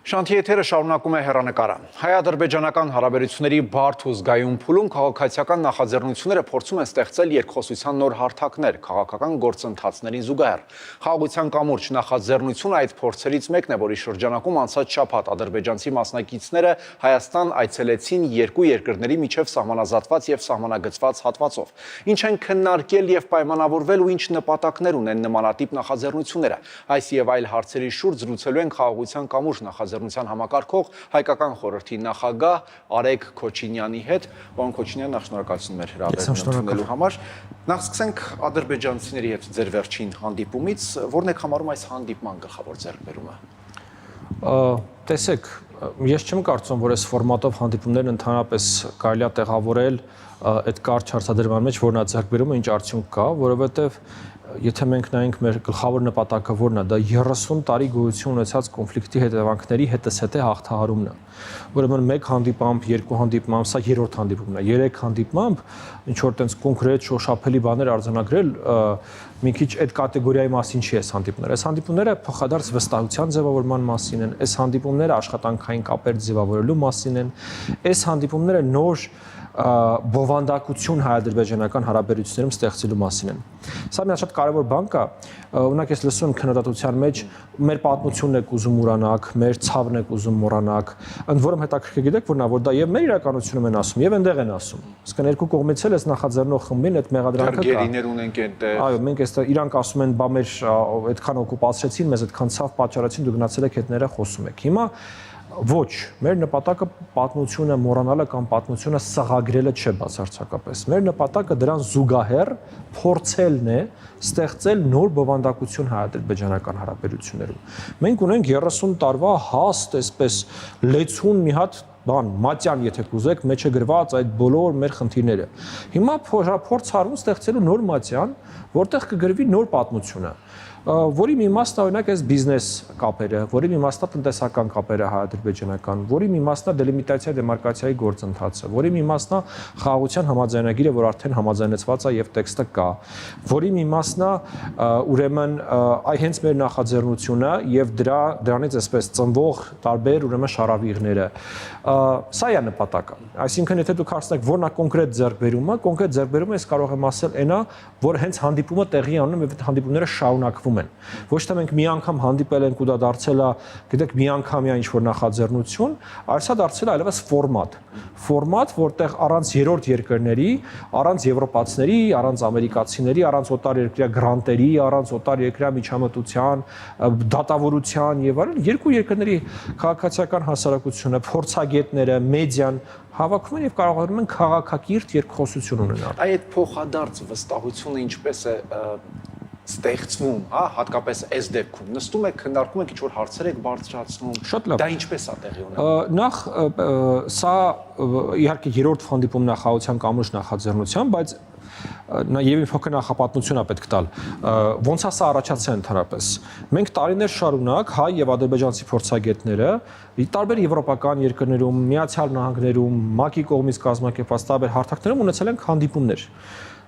Շանթիեթերը շարունակում է հեռանկարը։ Հայ-ադրբեջանական հարաբերությունների բարդ ու զգայուն փուլում քաղաքացիական նախաձեռնությունները փորձում են ստեղծել երկխոսության նոր հարթակներ քաղաքական գործընթացներին զուգահեռ։ Խաղաղության կամուրջ նախաձեռնությունը այդ փորձերից մեկն է, որի շրջանակում անցած շաբաթ ադրբեջանցի մասնակիցները Հայաստան այցելեցին երկու երկրների միջև սահմանազատված եւ սահմանագծված հատվածով։ Ինչ են քննարկել եւ պայմանավորվել ու ինչ նպատակներ ունեն նմանատիպ նախաձեռնությունները։ Այս եւ այլ հարցերի շուրջ զրուցելու են խաղաղության կամուրջ նախաձեռնության համակարգող հայկական խորհրդի նախագահ Արեգ Քոչինյանի հետ, պարոն Քոչինյան, նախ շնորհակալություն մեր հրավերն համար։ Նախ սկսենք ադրբեջանցիների հետ ձեր վերջին հանդիպումից, որն եք համարում այս հանդիպման գլխավոր ձեռքբերումը։ Տեսեք, ես չեմ կարծում, որ այս ֆորմատով հանդիպումներն ընդհանրապես կարելի է տեղավորել այդ կարճ հարցադրման մեջ, որն է ձեռքբերումը, ինչ արդյունք կա, որովհետև եթե մենք նայենք մեր գլխավոր նպատակը որն է, դա 30 տարի գոյություն ունեցած կոնֆլիկտի հետևանքների հետզհետե հաղթահարումն է։ Ուրեմն մեկ հանդիպամբ, երկու հանդիպմամբ, սա երրորդ հանդիպումն է, 3 հանդիպմամբ ինչ որ տենց կոնկրետ շոշափելի բաներ արձանագրել, մի քիչ այդ կատեգորիայի մասին չի այս հանդիպումները։ Այս հանդիպումները փոխադարձ վստահության ձևավորման մասին են, այս հանդիպումները աշխատանքային կապեր ձևավորելու մասին են, այս հանդիպումները նոր բովանդակություն հայ-ադրբեջանական հարաբերություններում ստեղծելու մասին են։ Սա մի շատ կարևոր բան կա, օրինակ ես լսում եմ քննադատության մեջ մեր պատմությունն եք ուզում ուրանաք, մեր ցավն եք ուզում մոռանաք, ընդ որում հետաքրքիր գիտեք որն է, որ դա եւ մեր իրականությունում են ասում, եւ այնտեղ են ասում։ Իսկ երկու կողմից էլ էս նախաձեռնող խմբին այդ մեղադրանքը կա։ Գերիներ ունենք այնտեղ։ Այո, մենք այստեղ իրանք ասում են, բա մեր այդքան օկուպացրեցին, մեզ այդքան ցավ պատճառեցին, դուք գնացել եք հետները խոսում եք։ Հիմա ոչ, մեր նպատակը պատմությունը մոռանալը կամ պատմությունը սղագրելը չէ բացարձակապես։ Մեր նպատակը դրան զուգահեռ փորձելն է ստեղծել նոր բովանդակություն հայ-ադրբեջանական հարաբերություններում։ Մենք ունենք 30 տարվա հաստ այսպես լեցուն մի հատ բան, մատյան, եթե կուզեք, մեջը գրված այդ բոլոր մեր խնդիրները։ Հիմա փորձառում ստեղծելու նոր մատյան, որտեղ կգրվի նոր պատմությունը, որի մի մասն օրինակ այս բիզնես կապերը, որի մի մասն տնտեսական կապերը հայ-ադրբեջանական, որի մի մասն դելիմիտացիա դեմարկացիայի գործընթացը, որի մի մասն խաղաղության համաձայնագիրը, որ արդեն համաձայնեցված է եւ տեքստը կա, որի մի մասն ուրեմն այ հենց մեր նախաձեռնությունը եւ դրանից այսպես ծնվող տարբեր ուրեմն շարավիղները։ Սա է նպատակը։ Այսինքն եթե դուք հարցնեք որն է կոնկրետ ձեռքբերումը, ես կարող եմ ասել այնա, որ հենց հանդիպումը տեղի անում եւ այդ հանդիպումները շարունակվում են։ Ոչ թե մենք մի անգամ հանդիպել ենք ու դա դարձել է, գիտեք, միանգամյա ինչ-որ նախաձեռնություն, այլ սա դարձել է այլևս ֆորմատ, որտեղ առանց երրորդ երկրների, առանց եվրոպացիների, առանց ամերիկացիների, առանց օտար երկրյա գրանտերի, առանց օտար երկրյա միջամտության, դատավորության եւ այլն, երկու երկրների քաղաքացիական հասարակությունը, փորձագետները, մեդիան հավաքում են եւ կարողանում են քաղաքակիրթ երկխոսություն ունենալ։ Այդ փոխադարձ վստահությունը ինչպես է ստեղծվում, հա, հատկապես այս դեպքում նստում եք, քննարկում եք ինչ-որ հարցեր եք բարձրացնում, դա ինչպես է տեղի ունենում։ Նախ սա իհարկե երրորդ հանդիպումն է խաղաղության կամուրջ նախաձեռնության, բայց եւ մի փոքր նախապատմություն է պետք տալ։ Ոնց է սա առաջացել ընդհանրապես։ Մենք տարիներ շարունակ հայ եւ ադրբեջանցի փորձագետները տարբեր եվրոպական երկրներում, Միացյալ Նահանգներում, ՄԱԿ-ի կողմից կազմակերպված տարբեր հարթակներում ունեցել ենք հանդիպումներ։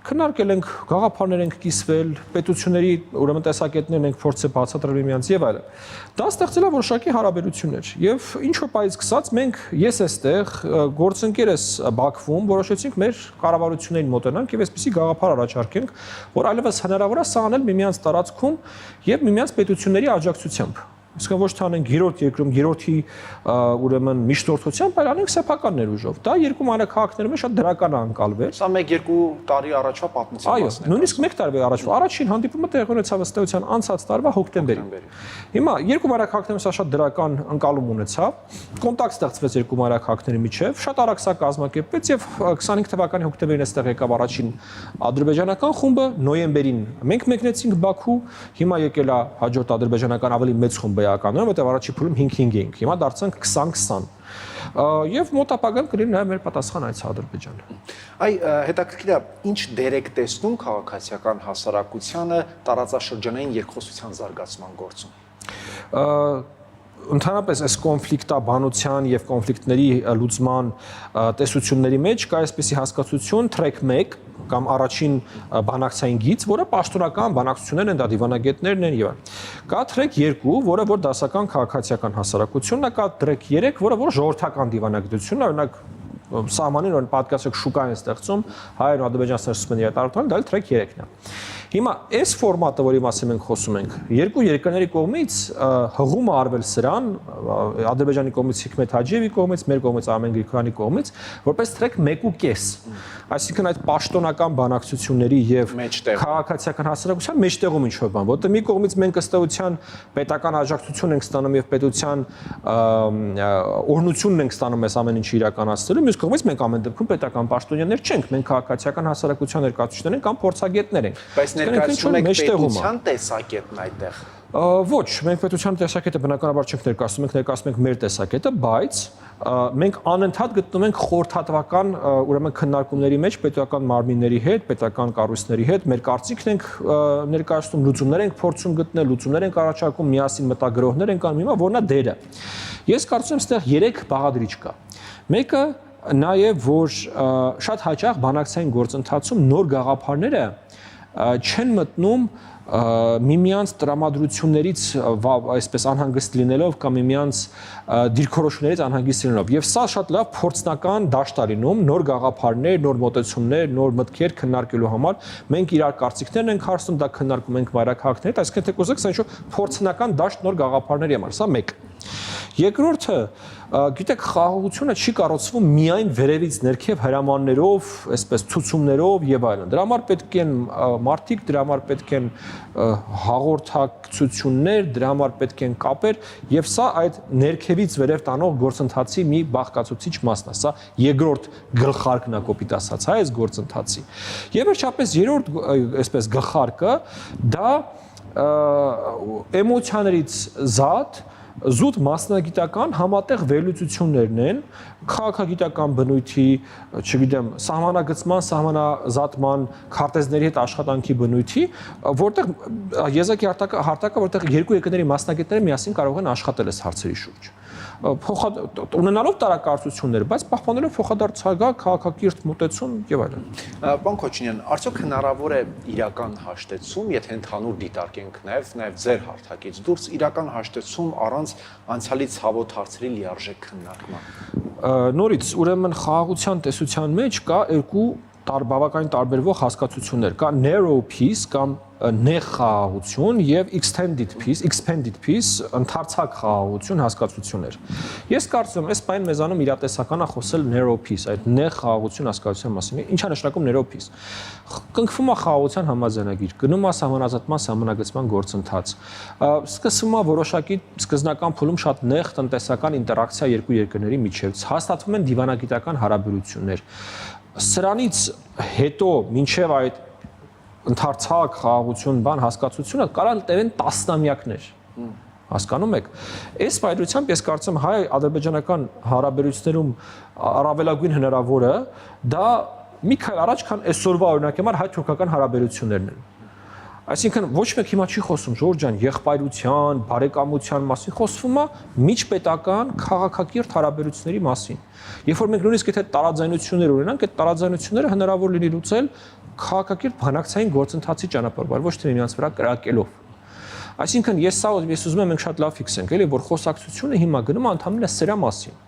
Քննարկել ենք, գաղափարներ ենք կիսվել, պետությունների ուրեմն տեսակետներն ենք փորձել բացատրել միմյանց եւ այլն։ Դա ստեղծել է որոշակի հարաբերություններ եւ ինչ որ պայից սկսած մենք ես էստեղ գործընկերս Բաքվում որոշեցինք մեր կառավարություններին մոտենանք եւ այսպիսի գաղափար առաջարկենք, որ այլևս հնարավոր է սա անել միմյանց տարածքում եւ միմյանց պետությունների աջակցությամբ։ Իսկ ոչ թե անենք երրորդ երկրում, երրորդի ուրեմն միջնորդությամբ, այլ անենք սեփական ներուժով։ Դա երկու մայրաքաղաքներում շատ դրական է անցալվել։ Սա 1-2 տարի առաջվա պատմության մասն է։ Այո, նույնիսկ 1 տարի առաջվա։ Առաջին հանդիպումը տեղի ունեցավ ըստեյության անցած տարվա հոկտեմբերին։ Հիմա երկու մայրաքաղաքներում սա շատ դրական ընկալում ունեցավ։ Կոնտակտ ստեղծվեց երկու մայրաքաղաքների միջև, շատ արագ սա կազմակերպվեց եւ 25 թվականի հոկտեմբերին այստեղ եկավ առաջին ադրբեջանական խումբը, նոյեմբերին մենք մեկնեցինք Բաքու, հիմա եկել է հաջորդ ադրբեջանական ավելի մեծ խումբը որտեղ առաջի փուլում 5-5 էինք, հիմա դարձանք 20-20 եւ մոտ ապագան կլինի նաեւ մեր պատասխան այս Ադրբեջանը։ Այ հետաքրքիր է, ինչ դեր եք տեսնում քաղաքացիական հասարակությանը տարածաշրջանային երկխոսության զարգացման գործում։ ընդհանրապես այս կոնֆլիկտաբանության եւ կոնֆլիկտների լուծման տեսությունների մեջ կա այսպիսի հասկացություն track 1 կամ առաջին բանակցային գիծ, որը պաշտոնական բանակցություններն են, դա դիվանագետներն են եւ այլն։ Կա track 2, որը որ դասական քաղաքացիական հասարակությունն է, կա track 3, որը որ ժողովրդական դիվանագիտությունն է, օրինակ սահմանին որ պատկասեք շուկա են ստեղծում հայերն ու ադրբեջանցիները սկսում են իրատարություն, դա էլ track 3-ն է։ Հիմա այս ֆորմատը, որի մասին մենք խոսում ենք, երկու երկրների կողմից հղում է արվել սրան, Ադրբեջանի կողմից Հիկմետ Հաջիևի կողմից, մեր կողմից Արմեն Գրիգորյանի կողմից, որպես track 1.5, այսինքն այդ պաշտոնական բանակցությունների եւ քաղաքացիական հասարակության մեջտեղում ինչ-որ բան, որտեղ մի կողմից մենք ըստ էության պետական աջակցություն ենք ստանում եւ պետության օրհնությունն ենք ստանում այս ամեն ինչը իրականացնելու, մյուս կողմից մենք ամեն դեպքում պետական պաշտոնյաներ չենք, մենք քաղաքացիական հասարակության ներկայացուցիչներ ենք կամ փորձագետներ ենք։ Բայց ներկայացնում եք պետության տեսակետն այդտեղ։ Ոչ, մենք պետության տեսակետը բնականաբար չենք ներկայացնում, մենք ներկայացնում ենք մեր տեսակետը, բայց մենք անընդհատ գտնում ենք խորհրդատվական, ուրեմն քննարկումների մեջ պետական մարմինների հետ, պետական կառույցների հետ, մեր կարծիքն ենք ներկայացնում, լուծումներ ենք փորձում գտնել, լուծումներ ենք առաջարկում, միասին մտագրողներ ենք անում, հիմա որն է դերը։ Ես կարծում եմ, այստեղ 3 բաղադրիչ կա։ Մեկը նաև որ շատ հաճախ բանակցային գործընթացում նոր գաղափարները չեն մտնում միմյանց տրամադրություններից այսպես անհանգիստ լինելով կամ միմյանց դիրքորոշումներից անհանգիստ լինելով եւ սա շատ լավ փորձնական դաշտ է լինում նոր գաղափարներ, նոր մոտեցումներ, նոր մտքեր քննարկելու համար մենք իրար կարծիքներն ենք հարցնում, դա քննարկում ենք մայրաքաղաքների, այսինքն թե կուզեք սա ինչ-որ փորձնական դաշտ նոր գաղափարների համար, սա մեկ։ Երկրորդը, գիտեք, խաղաղությունը չի կառուցվում միայն վերևից ներքև հրամաններով, այսպես ցուցումներով եւ այլն։ Դրա համար պետք են մարդիկ, դրա համար պետք են հաղորդակցություններ, դրա համար պետք են կապեր եւ սա այդ ներքևից վերև տանող գործընթացի մի բաղկացուցիչ մասն է։ Սա երկրորդ գլխարկն է կոպիտ ասած, հա, այս գործընթացի։ Եվ վերջապես երրորդ այսպես գլխարկը դա էմոցիաներից զատ զուտ մասնագիտական համատեղ վերլուծություններն են քաղաքագիտական բնույթի, չգիտեմ, սահմանագծման, սահմանազատման, քարտեզների հետ աշխատանքի բնույթի, որտեղ եզակի հարթակը, որտեղ երկու երկրների մասնագետները միասին կարող են աշխատել այս հարցերի շուրջ։ Ունենալով տարակարծություններ, բայց պահպանելով փոխադարձ քաղաքակիրթ մոտեցում եւ այլն։ Պարոն Քոչինյան, արդյոք հնարավոր է իրական հաշտեցում, եթե ընդհանուր դիտարկենք նաեւ ձեր հարթակից դուրս իրական հաշտեցում առանց անցյալի ցավոտ հարցերի լիարժեք քննարկման։ Նորից, ուրեմն խաղաղության տեսության մեջ կա երկու բավականին տարբերվող հասկացություններ, կա narrow peace կամ նեղ խաղաղություն եւ expanded peace, ընդարձակ խաղաղություն հասկացություններ։ Ես կարծում եմ, այս բանը մեզանում իրատեսական է խոսել narrow peace, այդ նեղ խաղաղություն հասկացության մասին։ Ինչ է նշանակում narrow peace։ Կնքվում է խաղաղության համաձայնագիր, գնում է սահմանազատման, սահմանագծման գործընթաց։ Սկսվում է որոշակի սկզբնական փուլում շատ նեղ տնտեսական ինտերակցիա երկու երկրների միջև, հաստատվում են դիվանագիտական հարաբերություններ։ Սրանից հետո մինչև այդ ընդարձակ խաղաղություն բան հասկացությունը կարող տևեն տասնամյակներ։ Հասկանում եք։ Այս պայմանությամբ ես կարծում եմ հայ-ադրբեջանական հարաբերություններում առավելագույն հնարավորը դա մի քիչ առաջ քան այսօրվա օրինակ համար հայ-թուրքական հարաբերություններն են։ Այսինքն ոչ մեկ հիմա չի խոսում Ժորժ ջան եղբայրության, բարեկամության մասին, խոսվում է միջպետական քաղաքակիրթ հարաբերությունների մասին։ Երբ որ մենք նույնիսկ եթե տարաձայնություններ ունենանք, այդ տարաձայնությունները հնարավոր լինի լուծել քաղաքակիրթ բանակցային գործընթացի ճանապարհով, ոչ թե նրանց վրա կրակելով։ Այսինքն ես ուզում եմ մենք շատ լավ ֆիքսենք, էլի որ խոսակցությունը հիմա գնում է ընդհանրապես սրա մասին։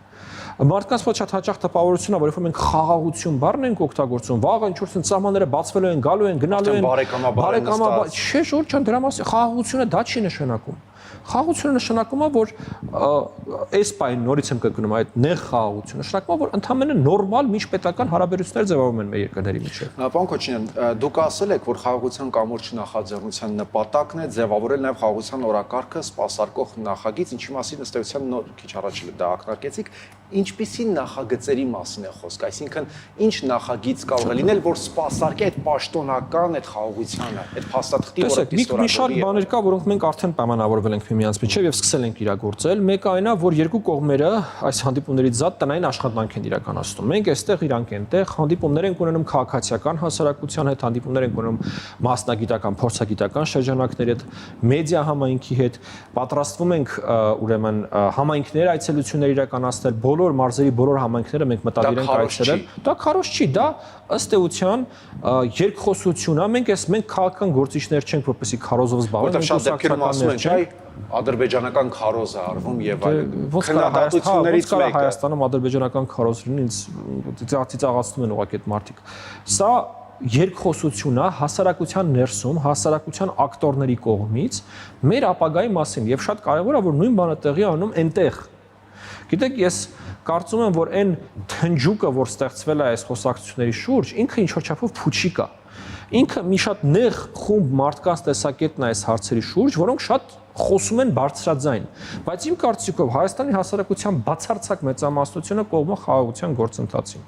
Մարդկանց ոչ շատ հաճախ տպավորություն է, որ երբ մենք խաղաղություն բառն ենք օգտագործում, վաղը ինչ-որ սահմանները բացվելու են, գալու են, գնալու են, բարեկամաբար, չէ, Ժորժ ջան, դրա մասին խաղաղությունը դա չի նշանակում։ Խաղաղությունը նշանակում է, որ այս պայն նորից եմ կգնում այդ նեղ խաղաղությունը, նշանակում է, որ ընդհանրապես նորմալ միջպետական հարաբերություններ ձևավորվում են մեր երկրների միջև։ Պարոն Քոչինյան, դուք ասել եք, որ խաղաղության կամուրջ նախաձեռնության նպատակն է ձևավորել նաև խաղաղության օրակարգը սպասարկող նախագիծ, ինչի մասին ըստ էության նոր քիչ առաջ դա ակնարկեցիք, ինչպիսի նախագծերի մասին է խոսք, այսինքն ինչ նախագիծ կարող է լինել, որ սպասարկի այդ պաշտոնական այդ խաղաղությանը, այդ փաստաթղթի, որը մի շարք բաներ կա, որոնք մենք արդեն պայմանավորվել պայմանավորվել ենք միմյանց միջև եւ սկսել ենք իրագործել։ Մեկը այն է, որ երկու կողմերը այս հանդիպումներից զատ տնային աշխատանք են իրականացնում։ Մենք այստեղ իրանք այնտեղ հանդիպումներ ենք ունենում քաղաքացիական հասարակության հետ, հանդիպումներ ենք ունենում մասնագիտական, փորձագիտական շրջանակների հետ, մեդիա համայնքի հետ, պատրաստվում ենք ուրեմն համայնքներ այցելություններ իրականացնել, բոլոր մարզերի բոլոր համայնքները մենք մտադիր ենք այցելել։ Դա քարոզ չի, դա ըստ էության երկխոսություն է, մենք քաղաքական գործիչներ չենք, որպեսզի քարոզով զբաղվենք, շատ դեպքերում ասում են, չէ՞, ադրբեջանական քարոզ է արվում եւ այլն։ Քննադատություններից մեկը Հայաստանում ադրբեջանական քարոզ լինի, ինձ ծիծաղացնում են ուղղակի այդ մարդիկ։ Սա երկխոսություն է հասարակության ներսում, հասարակության ակտորների կողմից մեր ապագայի մասին եւ շատ կարեւոր է, որ նույն բանը տեղի անում այնտեղ։ Գիտեք, ես կարծում եմ, որ այն թնջուկը, որ ստեղծվել է այս խոսակցությունների շուրջ, ինքը ինչ-որ չափով փուչիկ է։ Ինքը մի շատ նեղ խումբ մարդկանց տեսակետն է այս հարցերի շուրջ, որոնք շատ խոսում են բարձրաձայն, բայց իմ կարծիքով Հայաստանի հասարակության բացարձակ մեծամասնությունը կողմ է խաղաղության գործընթացին։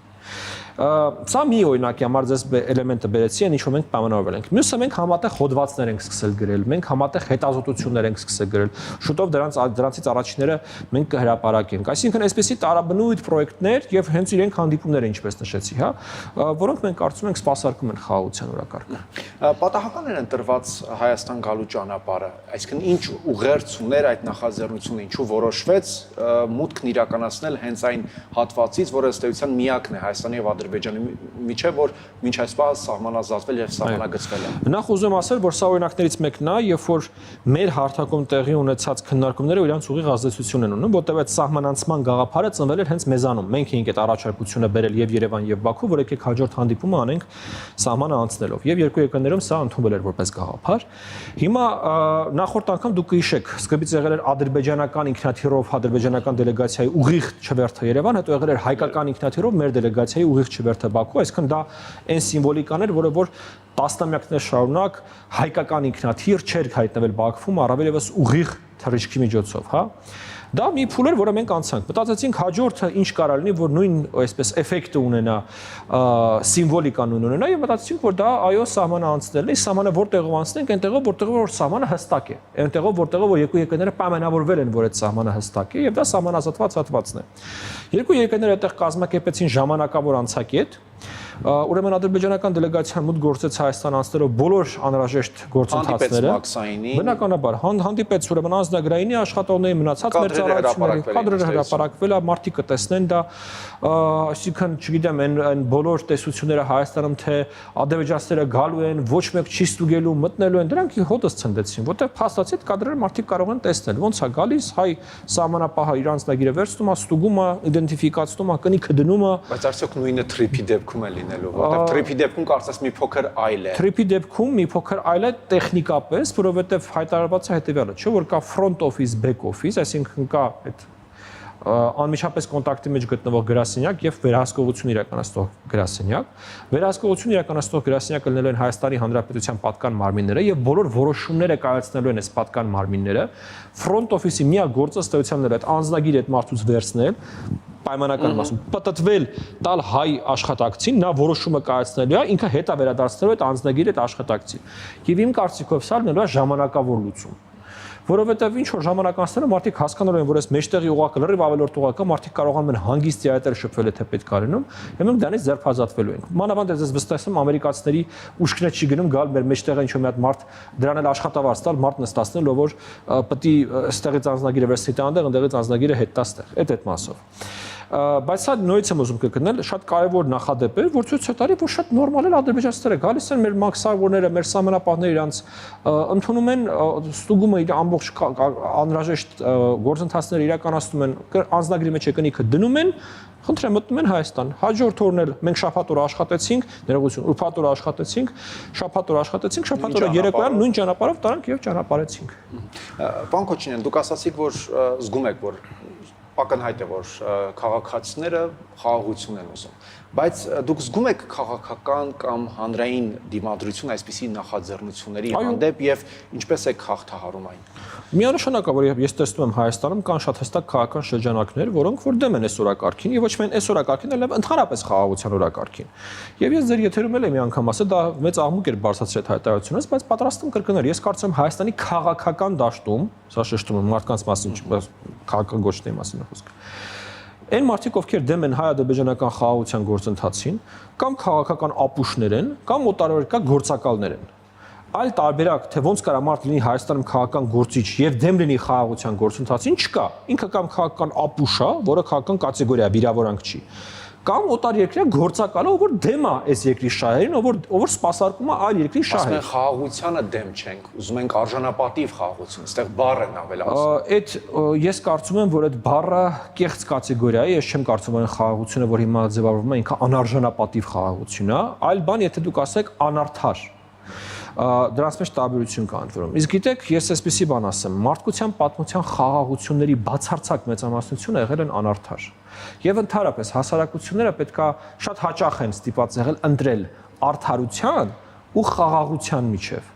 Սա մի օրինակ է, համար ձեզ էլեմենտը բերեցի, այն ինչ որ մենք պայմանավորվել ենք։ Մյուսը մենք համատեղ հոդվածներ ենք սկսել գրել, մենք համատեղ հետազոտություններ ենք սկսել գրել։ Շուտով դրանցից առաջինները մենք կհրապարակենք։ Այսինքն այսպեսի տարաբնույթ պրոյեկտներ եւ հենց իրենք հանդիպումները, ինչպես նշեցի, հա, որոնք մենք կարծում ենք սպասարկում են խաղաղության օրակարգը։ Պատահական էր ընտրված Հայաստան գալու ճանապարհը, այսինքն ինչ ուղերձ ուներ այդ նախաձեռնությունը, ինչու որոշվեց մուտքն իրականացնել հենց այն հատվածից, որը ըստ էության միակն է Հայաստանի եւ Ադրբեջանի միջև, որ մինչ այս պահ սահմանազատվել եւ սահմանագծվել է։ Նախ ուզում ասել, որ սա օրինակներից մեկն է, երբ որ մեր հարթակում տեղի ունեցած քննարկումները իրանց ուղիղ ազդեցություն են ունենում, որտեղ այդ սահմանացման գաղափարը ծնվել էր հենց մեզանում։ Մենք էինք այդ առաջարկությունը բերել եւ Երևան եւ Բաքու, որ եկեք հաջորդ հանդիպումը անենք սահմանը անցնելով։ Եվ երկու եկներում սա ընդունվել էր որպես գաղափար։ Հիմա նախորդ անգամ դուք կհիշեք, սկզբից եղել էր ադրբեջանական ինքնաթիռով ադրբեջանական դելեգացիայի ուղիղ չվերթը Երևան, հետո եղել էր հայկական ինքնաթիռով մեր դելեգացիայի ուղիղ չվերթը Բաքու, այսինքն դա այն սիմվոլիկան էր, որը որ տասնամյակներ շարունակ հայկական ինքնաթիռ չէր հայտնվել Բաքվում, առավել եւս ուղիղ թռիչքի միջոցով, հա։ Դա մի փուլ էր, որը մենք անցանք։ Մտածեցինք հաջորդը ինչ կարա լինի, որ նույն այսպես էֆեկտը ունենա, սիմվոլիկան ունենա, եւ մտածեցինք, որ դա այո սահմանը անցնելն է, սահմանը որտեղով անցնենք, այնտեղով որտեղով որ սահմանը հստակ է, այնտեղով որտեղով որ երկու երկրները պայմանավորվել են, որ այդ սահմանը հստակ է, եւ դա սահմանազատված հատվածն է։ Երկու երկրները այդտեղ կազմակերպեցին ժամանակավոր անցակետ, ուրեմն ադրբեջանական դելեգացիան մուտք գործեց Հայաստան անցնելով բոլոր անհրաժեշտ գործընթացները։ Բնականաբար հանդիպեց ուրեմն անձնագրայինի աշխատողների մնացած մեր ծառայությունների կադրերը հրապարակվել է, մարդիկ կտեսնեն դա, այսինքն չգիտեմ այն բոլոր տեսությունները Հայաստանում թե ադրբեջանցիները գալու են, ոչ մեկ չի ստուգելու, մտնելու են, դրանք հոտս ցնդեցին, որտեղ փաստացի այդ կադրերը մարդիկ կարող են տեսնել, ոնց է գալիս հայ սահմանապահը իր անձնագիրը վերցնում է, ստուգում է, իդենտիֆիկացնում է, կնիքը դնում է։ Բայց արդյոք նույնը թրիփի դեպքում է լինելու, որտեղ թրիփի դեպքում կարծես մի փոքր այլ է։ Թրիփի դեպքում մի փոքր այլ է տեխնիկապես, որովհետև հայտարարված է հետևյալը, չէ՞ որ կա front office, back office, այսինքն կա այդ անմիջապես կոնտակտի մեջ գտնվող գրասենյակ եւ վերահսկողություն իրականացնող գրասենյակ։ Վերահսկողություն իրականացնող գրասենյակը լինելու են Հայաստանի Հանրապետության պատկան մարմինները եւ բոլոր որոշումները կայացնելու են այս պատկան մարմինները։ Front office-ի միակ գործը ըստ էության այդ անձնագիր այդ մարդուց վերցնել, պայմանական մասում պատտվել տալ հայ աշխատակցին, նա որոշումը կայացնելու է, ինքը հետա վերադարձնելու այդ անձնագիրը այդ աշխատակցին։ Եվ իմ կարծիքով սա լինելու է ժամանակավոր լուծում։ Որովհետև ինչ որ ժամանակ անցնելով մարդիկ հասկանալու են, որ այս մեջտեղի օղակը լրիվ ավելորդ օղակ է, մարդիկ կարողանում են հանգիստ դիայտեր շփվել, եթե պետք է լինում, եւ մենք դրանից ձերբազատվելու ենք։ Մանավանդ ես վստահում ամերիկացիների ուշքն չի գնում գալ մեր մեջտեղը ինչ որ մի հատ մարդ դրան էլ աշխատավարձ տալ, մարդ նստացնել, ով որ պետք է ստեղից անձնագիրը վերցնի տանդեղ, ընդեղից անձնագիրը հետ տա ստեղ, այդ մասով։ Բայց սա նույնից եմ ուզում կգնել, շատ կարևոր նախադեպ է, որ ցույց տալի, որ շատ նորմալ է ադրբեջանցիները գալիս են մեր մաքսավորները, մեր սահմանապահները իրանց ընդունում են, ստուգումը իր ամբողջ անհրաժեշտ գործընթացները իրականացնում են, անձնագրի մեջ եկնիքը դնում են, խնդրեմ մտնում են Հայաստան։ Հաջորդ օրն էլ մենք շաբաթ օրը աշխատեցինք, ներողություն, ուրբաթ օրը աշխատեցինք, շաբաթ օրը աշխատեցինք, շաբաթ օրը երեկոյան նույն ճանապարհով տարանք եւ ճանապարհեցինք։ Պարոն Քոչինյան, դուք ասացիք, որ զգում եք, որ ակնհայտ է, որ քաղաքացիները խաղաղություն են ուզում, բայց դուք զգում եք քաղաքական կամ հանրային դիմադրություն այսպիսի նախաձեռնությունների հանդեպ եւ ինչպես եք հաղթահարում այն։ Միանշանակ է, որ ես տեսնում եմ Հայաստանում կան շատ հստակ քաղաքական շրջանակներ, որոնք որ դեմ են այս օրակարգին եւ ոչ միայն այս օրակարգին, այլև ընդհանրապես խաղաղության օրակարգին։ Եվ ես ձեր եթերում էլ եմ մի անգամ ասել, դա մեծ աղմուկ էր բարձրացրել հայտարարությունից, բայց պատրաստ եմ կրկնել, ես կարծում եմ Հայաստանի քաղաքական դաշտում, սա շեշտում եմ մարդկանց մասին, քաղաքական գործերի մասին է խոսքը։ Այն մարդիկ, ովքեր դեմ են հայ-ադրբեջանական խաղաղության գործընթացին, կամ քաղաքական ապուշներ են, կամ օտարերկրյա գործակալներ են։ Այլ տարբերակ, թե ոնց կարա մարդ լինի Հայաստանում քաղաքական գործիչ եւ դեմ լինի խաղաղության գործընթացին, չկա։ Ինքը կամ քաղաքական ապուշ է, որը քաղաքական կատեգորիա, վիրավորանք չի, կամ օտարերկրյա գործակալը, որ դեմ է այս երկրի շահերին, ով սպասարկում է այլ երկրի շահեր։ Ասում են խաղաղությանը դեմ չենք, ուզում ենք արժանապատիվ խաղաղություն, այստեղ բառն ավելացնում։ Այդ ես կարծում եմ, որ այդ բառը կեղծ կատեգորիա է, ես չեմ կարծում, որ խաղաղությունը, որ հիմա ձևավորվում է, ինքը անարժանապատիվ խաղաղություն է, այլ բան, եթե դուք ասեք անարդար դրանց մեջ տարբերություն կա ընտրում։ Իսկ գիտեք, ես այսպեսի բան ասեմ, մարդկության պատմության խաղաղությունների բացարձակ մեծամասնությունը եղել են անարդար։ Եվ ընդհանրապես հասարակությունները պետքա շատ հաճախ են ստիպված եղել ընտրել արդարության ու խաղաղության միջև։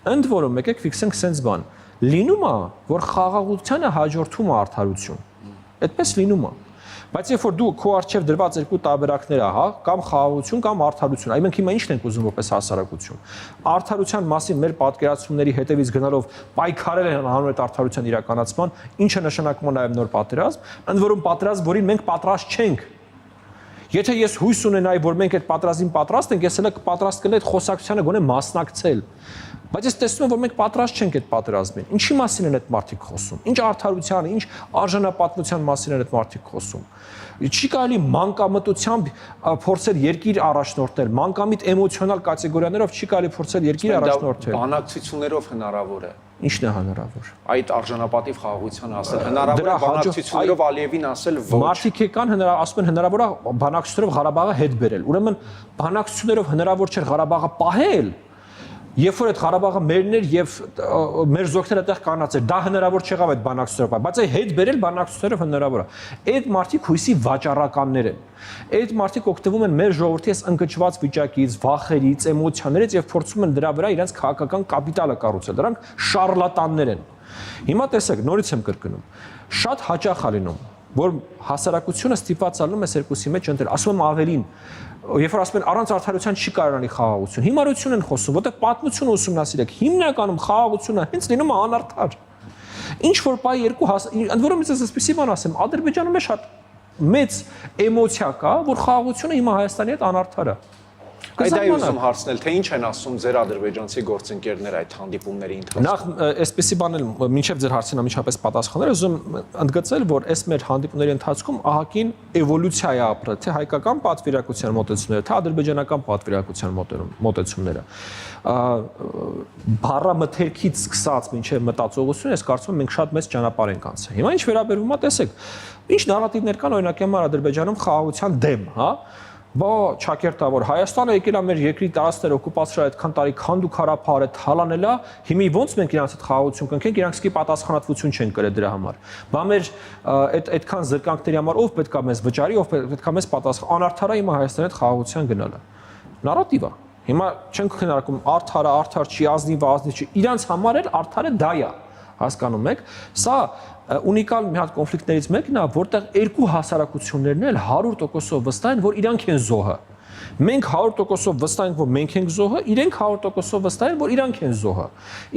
Ընդ որում եկեք ֆիքսենք sense բան։ Լինում է, որ խաղաղությանը հաջորդում է արդարություն։ Այդպես լինում է։ Բայց երբ որ դու քո արժև դրված երկու տարբերակներ ա, հա, կամ խաղաղություն կամ արդարություն, այ մենք հիմա ի՞նչն ենք ուզում որպես հասարակություն։ Արդարության մասին մեր պատկերացումների հետևից գնալով պայքարել են հանուն այդ արդարության իրականացման, ինչը նշանակում է նաև նոր պատերազմ, ընդ որում պատերազմ, որին մենք պատրաստ չենք։ Եթե ես հույս ունենայի, որ մենք այդ պատրաստին պատրաստ ենք, ես հենց պատրաստ կլինեի այդ խոսակցությանը գոնե մասնակցել։ Բայց ես տեսնում եմ, որ մենք պատրաստ չենք այդ պատերազմին։ Ինչի մասին են այդ մարդիկ խոսում։ Ինչ արդարության, ինչ արժանապատվության մասին են այդ մարդիկ խոսում։ Չի կարելի մանկամտությամբ փորձել երկիր առաջնորդել, մանկամիտ էմոցիոնալ կատեգորիաներով չի կարելի փորձել երկիր առաջնորդել։ Բանակցություններով հնարավոր է։ Ինչն է հնարավոր։ Այդ արժանապատիվ խաղաղության ասել հնարավոր է բանակցություններով Ալիևին ասել ոչ։ Մարդիկ եկան ասում են հնարավոր է բանակցություններով Ղարաբաղը հետ բերել։ Ուրեմն բանակցություններով հնարավոր չէ Ղարաբաղը պահել։ Երբ որ այդ Ղարաբաղը մերն էր եւ մեր զոհերը այդտեղ կանած էր, դա հնարավոր չեղավ այդ բանակցություններով, բայց այդ հետ բերել բանակցություններով հնարավոր է։ Այդ մարդիկ հույսի վաճառականներ են։ Այդ մարդիկ օգտվում են մեր ժողովրդի այս ընկճված վիճակից, վախերից, էմոցիաներից եւ փորձում են դրա վրա իրենց քաղաքական կապիտալը կառուցել։ Դրանք շարլատաններ են։ Հիմա տեսեք, նորից եմ կրկնում։ Շատ հաճախ է լինում, որ հասարակությունը ստիպված ալնում է երկուսի մեջ ընտրել։ Ասում եմ ավելին, երբ որ ասում են առանց արդարության չի կարողանի խաղաղություն, հիմարություն են խոսում, որտեղ պատմությունը ուսումնասիրեք, հիմնականում խաղաղությունը հենց լինում է անարդար։ Ինչ որ բայ երկու ընդ որում ես այսպեսի բան ասեմ, Ադրբեջանում է շատ մեծ էմոցիա կա, որ խաղաղությունը հիմա Հայաստանի հետ անարդար է։ Այդ այ ուզում հարցնել, թե ինչ են ասում ձեր ադրբեջանցի գործընկերները այդ հանդիպումների ընթացքում։ Նախ այսպեսի բան էլ մինչև ձեր հարցին ամիջապես պատասխանել, ուզում ընդգծել, որ այս մեր հանդիպումների ընթացքում ահագին էվոլյուցիա է ապրել, թե հայկական պատվիրակության մոտեցումները, թե ադրբեջանական պատվիրակության մոտեցումները։ Բառամթերքից սկսած մինչև մտածողություն, ես կարծում եմ մենք շատ մեծ ճանապարհ ենք անցել։ Հիմա ինչ վերաբերվում է, տեսեք, ինչ նարատիվներ կան օրինակ համար Ադրբեջանում խաղաղության դեմ, հա։ Բա ճակերտա որ Հայաստանը եկել է մեր երկրի տարածքներ օկուպացրել այդքան տարի քանդու քարափարը թալանել է, հիմա ոնց մենք իրանց հետ խաղաղություն կնքենք, իրանք սկի պատասխանատվություն չեն կրել դրա համար։ Բա մեր այդքան զրկանքների համար ով պետք է մեզ վճարի, ով պետք է մեզ պատասխան։ Անարդար է հիմա Հայաստանի հետ խաղաղության գնալը։ Նարատիվ է։ Հիմա չենք քննարկում արդարը, արդար չի, ազնիվը, ազնիվ չի։ Իրանց համար էլ արդարը դա է։ Հասկանում եք։ Սա ունիկալ մի հատ կոնֆլիկտներից մեկն է, որտեղ երկու հասարակություններն էլ 100%-ով վստահ են, որ իրանք են զոհը։ Մենք 100%-ով վստահ ենք, որ մենք ենք զոհը, իրենք 100%-ով վստահ են, որ իրանք են զոհը։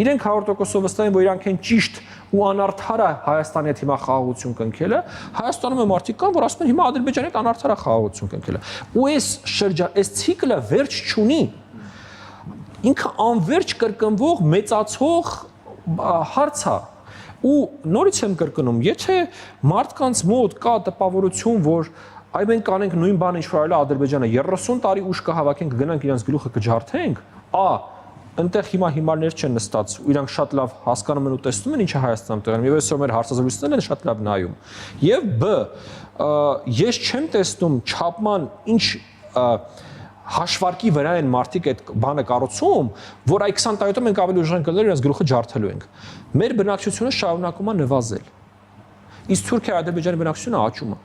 Իրենք 100%-ով վստահ են, որ իրանք են ճիշտ ու անարդար է Հայաստանի հետ հիմա խաղաղություն կնքելը։ Հայաստանում է մարդիկ կան, որ ասում են հիմա Ադրբեջանի հետ անարդար է խաղաղություն կնքելը։ Ու այս ցիկլը վերջ չունի։ Ինքը անverջ կրկնվող մեծացող հարց է։ Ու նորից եմ կրկնում, եթե մարդկանց մոտ կա տպավորություն, որ այ մենք կանենք նույն բանը ինչ որ այլ Ադրբեջանը 30 տարի ուշ կհավաքենք, գնանք իրանց գլուխը կջարդենք, այնտեղ հիմա հիմարներ չեն նստած, ու իրանք շատ լավ հասկանում են ու տեսնում են ինչը Հայաստանում տեղում, եւ այսօր մեր հարցազրույցներն են շատ լավ նայում։ Եվ բ ես չեմ տեսնում չափման ինչ հաշվարկի վրա են մարդիկ այդ բանը կառուցում, որ այ 20 տարիով մենք ավելի ուժեղ ենք գնել իրենց գլուխը ջարդելու ենք։ Մեր բնակչությունը շարունակում է նվազել։ Իսկ Թուրքիա-Ադրբեջանի բնակչությունը աճում է։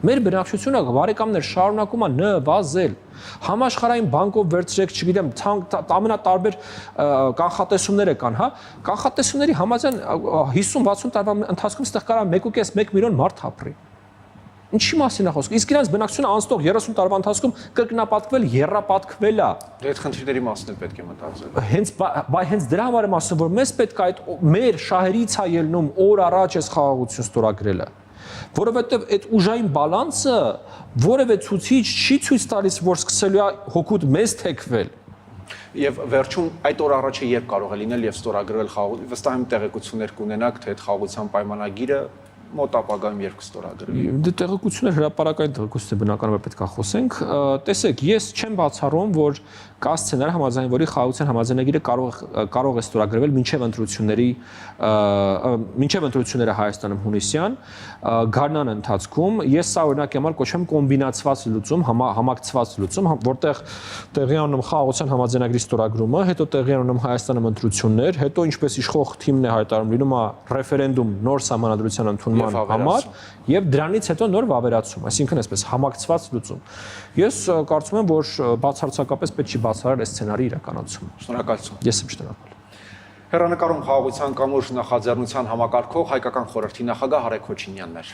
Մեր բնակչությունը բարեկամներ շարունակում է նվազել։ Համաշխարհային բանկով վերցրեք, չգիտեմ, ամենատարբեր կանխատեսումներ կան, հա։ Կանխատեսումների համաձայն 50-60 տարվա ընթացքում այստեղ կարա 1.5-1 միլիոն մարդ ապրի։ Ինչի մասին է խոսքը։ Իսկ իրանց բնակչությունը անցնող 30 տարվա ընթացքում կրկնապատկվել, եռապատկվել է։ Դե այդ խնդիրների մասին էլ պետք է մտածել։ Հենց դրա համար եմ ասում, որ մեզ պետք է այդ մեր շահերից է ելնում օր առաջ այս խաղաղություն ստորագրելը, որովհետև այդ ուժային բալանսը որևէ ցուցիչ չի ցույց տալիս, որ սկսելու է հոգուտ մեզ թեքվել։ Եվ վերջում այդ օր առաջը երբ կարող է լինել եւ ստորագրվել խաղաղություն, վստահ եմ տեղեկություններ կունենաք, թե այդ խաղաղության պայմանագիրը մոտ ապագայում երբ կստորագրվի։ Դե տեղեկություններ հրապարակային տեղեկություններ բնականաբար պետք է խոսենք։ Տեսեք, ես չեմ բացառում, որ կա սցենար համաձայն որի խաղաղության համաձայնագիրը կարող է ստորագրվել մինչև ընտրությունները Հայաստանում հունիսյան գարնան ընթացքում։ Ես սա օրինակ համար կոչեմ կոմբինացված լուծում, համակցված լուծում, որտեղ տեղի ունենում խաղաղության համաձայնագրի ստորագրումը, հետո տեղի ունենում Հայաստանում ընտրություններ, հետո ինչպես իշխող թիմն է հայտարարում, լինում է ռեֆերենդում նոր սահմանադրության ընդունման համար եւ դրանից հետո նոր վավերացում, այսինքն այսպես համակցված լուծում։ Ես կարծում եմ, որ բացարձակապես պետք չի բացառել այս սցենարի իրականացումը։ Շնորհակալություն։ Ես եմ շնորհակալ։ Հեռանկարում խաղաղության կամուրջ նախաձեռնության համակարգող հայկական խորհրդի նախագահ Արեգ Քոչինյանն էր։